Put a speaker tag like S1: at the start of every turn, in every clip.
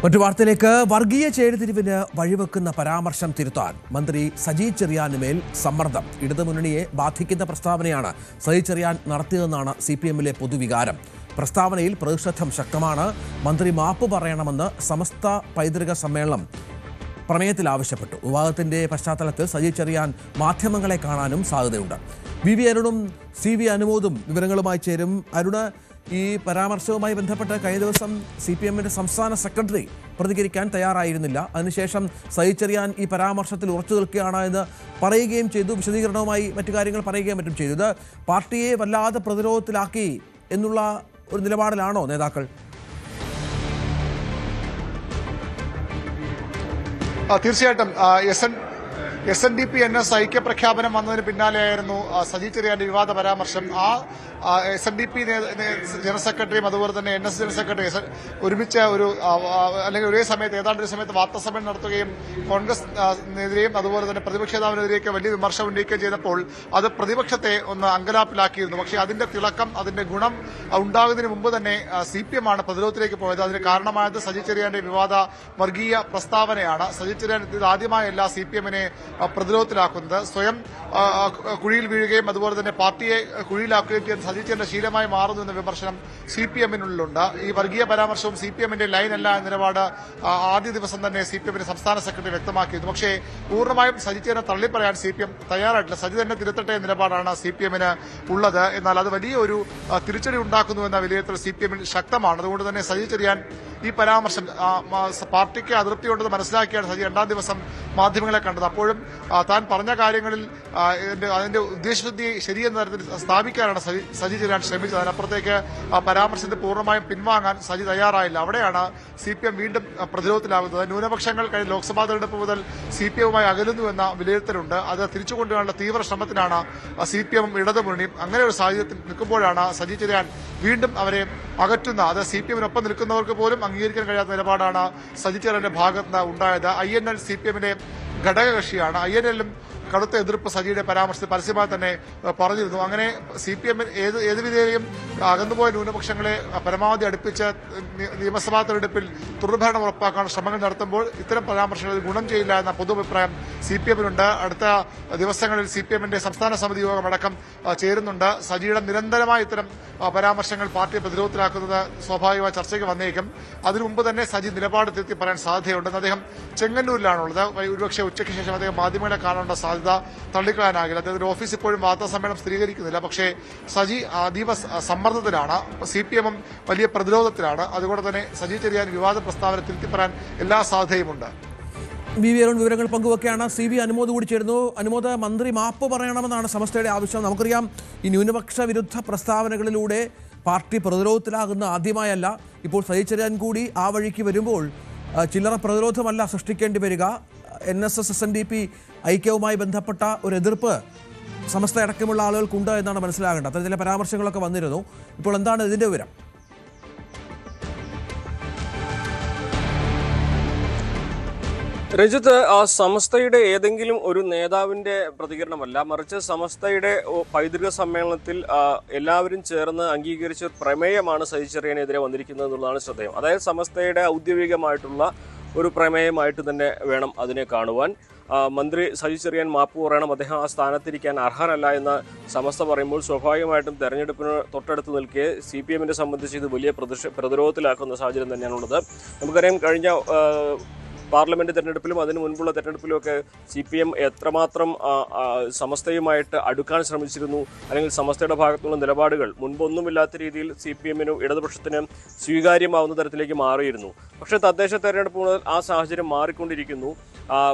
S1: മറ്റു വാർത്തയിലേക്ക് വർഗീയ ചേരിതിരിവിന് വഴിവെക്കുന്ന പരാമർശം തിരുത്താൻ മന്ത്രി സജി ചെറിയാനുമേൽ സമ്മർദ്ദം. ഇടതുമുന്നണിയെ ബാധിക്കുന്ന പ്രസ്താവനയാണ് സജി ചെറിയാൻ നടത്തിയതെന്നാണ് CPM-ലെ പൊതുവികാരം. പ്രസ്താവനയിൽ പ്രതിഷേധം ശക്തമാണ്. മന്ത്രി മാപ്പ് പറയണമെന്ന് സമസ്ത പൈതൃക സമ്മേളനം പ്രമേയത്തിൽ ആവശ്യപ്പെട്ടു. വിവാദത്തിന്റെ പശ്ചാത്തലത്തിൽ സജി ചെറിയാൻ മാധ്യമങ്ങളെ കാണാനും സാധ്യതയുണ്ട്. VV അരുണും CV അനുമോദും വിവരങ്ങളുമായി ചേരും. അരുണ്, ഈ പരാമർശവുമായി ബന്ധപ്പെട്ട് കഴിഞ്ഞ ദിവസം CPM-ന്റെ സംസ്ഥാന സെക്രട്ടറി പ്രതികരിക്കാൻ തയ്യാറായിരുന്നില്ല. അതിനുശേഷം സജി ചെറിയാൻ ഈ പരാമർശത്തിൽ ഉറച്ചു നിൽക്കുകയാണ് എന്ന് പറയുകയും ചെയ്തു. വിശദീകരണവുമായി മറ്റു കാര്യങ്ങൾ പറയുകയും മറ്റും ചെയ്തു. ഇത് പാർട്ടിയെ വല്ലാതെ പ്രതിരോധത്തിലാക്കി എന്നുള്ള ഒരു നിലപാടിലാണോ നേതാക്കൾ?
S2: തീർച്ചയായിട്ടും SNDP NS ഐക്യപ്രഖ്യാപനം വന്നതിന് പിന്നാലെയായിരുന്നു സജി ചെറിയാന്റെ വിവാദ പരാമർശം. SNDP ജനറൽ സെക്രട്ടറിയും അതുപോലെ തന്നെ NS ജനറൽ സെക്രട്ടറി ഒരുമിച്ച് അല്ലെങ്കിൽ ഒരേ സമയത്ത് ഏതാണ്ടൊരു സമയത്ത് വാർത്താസമ്മേളനം നടത്തുകയും കോൺഗ്രസിനെതിരെയും അതുപോലെ തന്നെ പ്രതിപക്ഷ നേതാവിനെതിരെയൊക്കെ വലിയ വിമർശനം ഉന്നയിക്കുകയും ചെയ്തപ്പോൾ അത് പ്രതിപക്ഷത്തെ ഒന്ന് അങ്കലാപ്പിലാക്കിയിരുന്നു. പക്ഷേ അതിന്റെ തിളക്കം, അതിന്റെ ഗുണം ഉണ്ടാകുന്നതിന് മുമ്പ് തന്നെ CPM-ആണ് പ്രതിരോധത്തിലേക്ക് പോയത്. അതിന് കാരണമായത് സജി ചെറിയാന്റെ വിവാദ വർഗീയ പ്രസ്താവനയാണ്. സജി ചെറിയാൻ ഇത് ആദ്യമായല്ല CPM-നെ പ്രതിരോധത്തിലാക്കുന്നത്. സ്വയം കുഴിയിൽ വീഴുകയും അതുപോലെ തന്നെ പാർട്ടിയെ കുഴിയിലാക്കുകയും ചെയ്യുന്ന സജി ചെറിയാന്റെ ശീലമായി മാറുന്നു എന്ന വിമർശനം CPM-നുള്ളിലുണ്ട്. ഈ വർഗീയ പരാമർശവും CPM-ന്റെ ലൈനല്ല എന്ന നിലപാട് ആദ്യ ദിവസം തന്നെ CPM-ന്റെ സംസ്ഥാന സെക്രട്ടറി വ്യക്തമാക്കിയിരുന്നു. പക്ഷേ പൂർണ്ണമായും സജി ചെറിയാനെ തള്ളിപ്പറയാൻ CPM തയ്യാറായിട്ടില്ല. സജി തന്നെ തിരുത്തട്ടെ എന്ന നിലപാടാണ് CPM-ന് ഉള്ളത്. എന്നാൽ അത് വലിയൊരു തിരിച്ചടി ഉണ്ടാക്കുന്നു എന്ന വിലയിരുത്തൽ CPM-ൽ ശക്തമാണ്. അതുകൊണ്ട് തന്നെ സജി ചെറിയാൻ ഈ പരാമർശം പാർട്ടിക്ക് അതൃപ്തിയുണ്ടെന്ന് മനസ്സിലാക്കിയാണ് സജി രണ്ടാം ദിവസം മാധ്യമങ്ങളെ കണ്ടത്. അപ്പോഴും താൻ പറഞ്ഞ കാര്യങ്ങളിൽ അതിന്റെ ഉദ്ദേശശുദ്ധി ശരിയെന്ന തരത്തിൽ സ്ഥാപിക്കാനാണ് സജി ചെറിയാൻ ശ്രമിച്ചത്. അതിനപ്പുറത്തേക്ക് പരാമർശത്തെ പൂർണ്ണമായും പിൻവാങ്ങാൻ സജി തയ്യാറായില്ല. അവിടെയാണ് CPM വീണ്ടും പ്രതിരോധത്തിലാകുന്നത്. ന്യൂനപക്ഷങ്ങൾ കഴിഞ്ഞ ലോക്സഭാ തെരഞ്ഞെടുപ്പ് മുതൽ CPM-മായി അകലുന്നുവെന്ന വിലയിരുത്തലുണ്ട്. അത് തിരിച്ചുകൊണ്ടുവരാനുള്ള തീവ്ര ശ്രമത്തിനാണ് CPM-ഉം ഇടതുമുന്നണിയും. അങ്ങനെ ഒരു സാഹചര്യത്തിൽ നിൽക്കുമ്പോഴാണ് സജി ചെറിയാൻ വീണ്ടും അവരെ അകറ്റുന്ന, അത് CPM-നൊപ്പം നിൽക്കുന്നവർക്ക് പോലും അംഗീകരിക്കാൻ കഴിയാത്ത നിലപാടാണ് സജി ചെറിയാന്റെ ഭാഗത്ത് ഉണ്ടായത്. INL CPM-ന്റെ ഘടകകക്ഷിയാണ്. INL-ലും കടുത്ത എതിർപ്പ് സജിയുടെ പരാമർശത്തിൽ പരസ്യമായി തന്നെ പറഞ്ഞിരുന്നു. അങ്ങനെ CPM ഏത് വിധേയയും അകന്നുപോയ ന്യൂനപക്ഷങ്ങളെ പരമാവധി അടുപ്പിച്ച് നിയമസഭാ തെരഞ്ഞെടുപ്പിൽ തുടർഭരണം ഉറപ്പാക്കാൻ ശ്രമങ്ങൾ നടത്തുമ്പോൾ ഇത്തരം പരാമർശങ്ങളിൽ ഗുണം ചെയ്യില്ല എന്ന പൊതുഅഭിപ്രായം CPM-നുണ്ട്. അടുത്ത ദിവസങ്ങളിൽ CPM-ന്റെ സംസ്ഥാന സമിതി യോഗം അടക്കം ചേരുന്നുണ്ട്. സജിയുടെ നിരന്തരമായ ഇത്തരം പരാമർശങ്ങൾ പാർട്ടിയെ പ്രതിരോധത്തിലാക്കുന്നത് സ്വാഭാവികമായി ചർച്ചയ്ക്ക് വന്നേക്കും. അതിനു മുമ്പ് തന്നെ സജി നിലപാട് തിരുത്തി പറയാൻ സാധ്യതയുണ്ടെന്ന് അദ്ദേഹം ചെങ്ങന്നൂരിലാണുള്ളത്. ഒരുപക്ഷെ ഉച്ചയ്ക്ക് ശേഷം അദ്ദേഹം മാധ്യമങ്ങളെ കാണേണ്ട സാധ്യത തള്ളിക്കളയാനാകില്ല. അദ്ദേഹത്തിന്റെ ഓഫീസ് ഇപ്പോഴും വാർത്താസമ്മേളനം സ്ഥിരീകരിക്കുന്നില്ല. പക്ഷേ സജി അതീവ സമ്മർദ്ദത്തിലാണ്. CPM-ഉം വലിയ പ്രതിരോധത്തിലാണ്. അതുകൊണ്ട് തന്നെ സജി ചെറിയാൻ വിവാദ പ്രസ്താവന തിരുത്തി പറയാൻ എല്ലാ സാധ്യതയുമുണ്ട്.
S1: VV അരുൺ വിവരങ്ങൾ പങ്കുവെക്കുകയാണ്. CV അനുമോദ് കൂടി ചേരുന്നു. അനുമോദ്, മന്ത്രി മാപ്പ് പറയണമെന്നാണ് സമസ്തയുടെ ആവശ്യം. നമുക്കറിയാം, ഈ ന്യൂനപക്ഷ വിരുദ്ധ പ്രസ്താവനകളിലൂടെ പാർട്ടി പ്രതിരോധത്തിലാകുന്ന ആദ്യമായല്ല. ഇപ്പോൾ സജി ചെറിയാൻ കൂടി ആ വഴിക്ക് വരുമ്പോൾ ചില്ലറ പ്രതിരോധമല്ല സൃഷ്ടിക്കേണ്ടി വരിക. NSS SNDP ഐക്യവുമായി ബന്ധപ്പെട്ട ഒരു എതിർപ്പ് സമസ്ത അടക്കമുള്ള ആളുകൾക്കുണ്ട് എന്നാണ് മനസ്സിലാകേണ്ടത്. അത്തരം ചില പരാമർശങ്ങളൊക്കെ വന്നിരുന്നു. ഇപ്പോൾ എന്താണ് ഇതിന്റെ വിവരം?
S3: രഞ്ജിത്ത്, സമസ്തയുടെ ഏതെങ്കിലും ഒരു നേതാവിന്റെ പ്രതികരണമല്ല, മറിച്ച് സമസ്തയുടെ പൈതൃക സമ്മേളനത്തിൽ എല്ലാവരും ചേർന്ന് അംഗീകരിച്ച ഒരു പ്രമേയമാണ് സജി ചെറിയാനെതിരെ വന്നിരിക്കുന്നത് എന്നുള്ളതാണ് ശ്രദ്ധേയം. അതായത് സമസ്തയുടെ ഔദ്യോഗികമായിട്ടുള്ള ഒരു പ്രമേയമായിട്ട് തന്നെ വേണം അതിനെ കാണുവാൻ. മന്ത്രി സജി ചെറിയാൻ മാപ്പ് പറയണം, അദ്ദേഹം ആ സ്ഥാനത്തിരിക്കാൻ അർഹനല്ല എന്ന് സമസ്ത പറയുമ്പോൾ സ്വാഭാവികമായിട്ടും തെരഞ്ഞെടുപ്പിന് തൊട്ടടുത്ത് നിൽക്കെ CPM-നെ സംബന്ധിച്ച് ഇത് വലിയ പ്രതിരോധത്തിലാക്കുന്ന സാഹചര്യം തന്നെയാണുള്ളത്. നമുക്കറിയാം, കഴിഞ്ഞ പാർലമെന്റ് തെരഞ്ഞെടുപ്പിലും അതിനു മുൻപുള്ള തെരഞ്ഞെടുപ്പിലുമൊക്കെ CPM എത്രമാത്രം സമസ്തയുമായിട്ട് അടുക്കാൻ ശ്രമിച്ചിരുന്നു, അല്ലെങ്കിൽ സമസ്തയുടെ ഭാഗത്തുള്ള നിലപാടുകൾ മുൻപൊന്നുമില്ലാത്ത രീതിയിൽ CPM-നും ഇടതുപക്ഷത്തിനും സ്വീകാര്യമാവുന്ന തരത്തിലേക്ക് മാറിയിരുന്നു. പക്ഷേ തദ്ദേശ തെരഞ്ഞെടുപ്പ് മുതൽ ആ സാഹചര്യം മാറിക്കൊണ്ടിരിക്കുന്നു.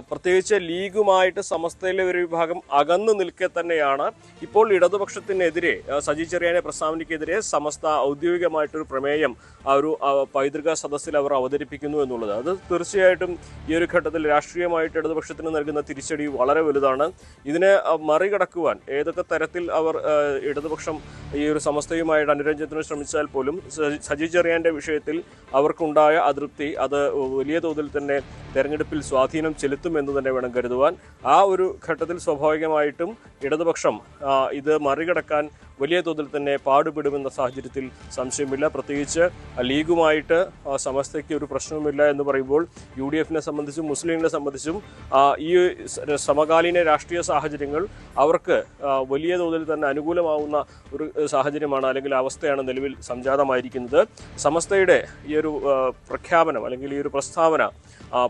S3: പ്രത്യേകിച്ച് ലീഗുമായിട്ട് സമസ്തയിലെ ഒരു വിഭാഗം അകന്നു നിൽക്കെ തന്നെയാണ് ഇപ്പോൾ ഇടതുപക്ഷത്തിനെതിരെ, സജി ചെറിയാനെ പ്രസ്താവനയ്ക്കെതിരെ സമസ്ത ഔദ്യോഗികമായിട്ടൊരു പ്രമേയം ഒരു പൈതൃക സദസ്സിൽ അവർ അവതരിപ്പിക്കുന്നു എന്നുള്ളത്. അത് തീർച്ചയായിട്ടും ഈ ഒരു ഘട്ടത്തിൽ രാഷ്ട്രീയമായിട്ട് ഇടതുപക്ഷത്തിന് നൽകുന്ന തിരിച്ചടി വളരെ വലുതാണ്. ഇതിനെ മറികടക്കുവാൻ ഏതൊക്കെ തരത്തിൽ അവർ ഇടതുപക്ഷം ഈ ഒരു സമസ്തയുമായിട്ട് അനുരഞ്ജനത്തിന് ശ്രമിച്ചാൽ പോലും സജി ചെറിയാന്റെ വിഷയത്തിൽ അവർക്കുണ്ടായ അതൃപ്തി അത് വലിയ തോതിൽ തന്നെ തെരഞ്ഞെടുപ്പിൽ സ്വാധീനം ചെലുത്തുമെന്ന് തന്നെ വേണം കരുതുവാൻ. ആ ഒരു ഘട്ടത്തിൽ സ്വാഭാവികമായിട്ടും ഇടതുപക്ഷം ഇത് മറികടക്കാൻ വലിയ തോതിൽ തന്നെ പാടുപെടുമെന്ന സാഹചര്യത്തിൽ സംശയമില്ല. പ്രത്യേകിച്ച് ലീഗുമായിട്ട് സമസ്തയ്ക്ക് ഒരു പ്രശ്നവുമില്ല എന്ന് പറയുമ്പോൾ UDF-നെ സംബന്ധിച്ചും മുസ്ലിം ലീഗിനെ സംബന്ധിച്ചും ഈ സമകാലീന രാഷ്ട്രീയ സാഹചര്യങ്ങൾ അവർക്ക് വലിയ തോതിൽ തന്നെ അനുകൂലമാവുന്ന ഒരു സാഹചര്യമാണ് അല്ലെങ്കിൽ അവസ്ഥയാണ് നിലവിൽ സംജാതമായിരിക്കുന്നത്. സമസ്തയുടെ ഈ ഒരു പ്രഖ്യാപനം അല്ലെങ്കിൽ ഈ ഒരു പ്രസ്താവന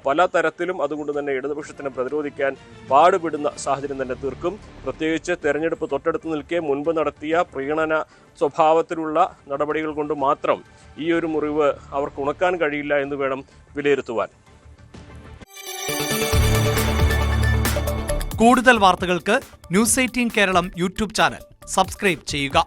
S3: പല തരത്തിലും അതുകൊണ്ട് തന്നെ ഇടതുപക്ഷത്തിനെ പ്രതിരോധിക്കാൻ പാടുപെടുന്ന സാഹചര്യം തന്നെ തീർക്കും. പ്രത്യേകിച്ച് തെരഞ്ഞെടുപ്പ് തൊട്ടടുത്ത് നിൽക്കെ മുൻപ് നടത്തിയ പ്രീണന സ്വഭാവത്തിലുള്ള നടപടികൾ കൊണ്ട് മാത്രം ഈ ഒരു മുറിവ് അവർക്ക് ഉണക്കാൻ കഴിയില്ല എന്ന് വേണം വിലയിരുത്തുവാൻ.
S4: കൂടുതൽ വാർത്തകൾക്ക് news 18 Keralam YouTube channel subscribe ചെയ്യുക.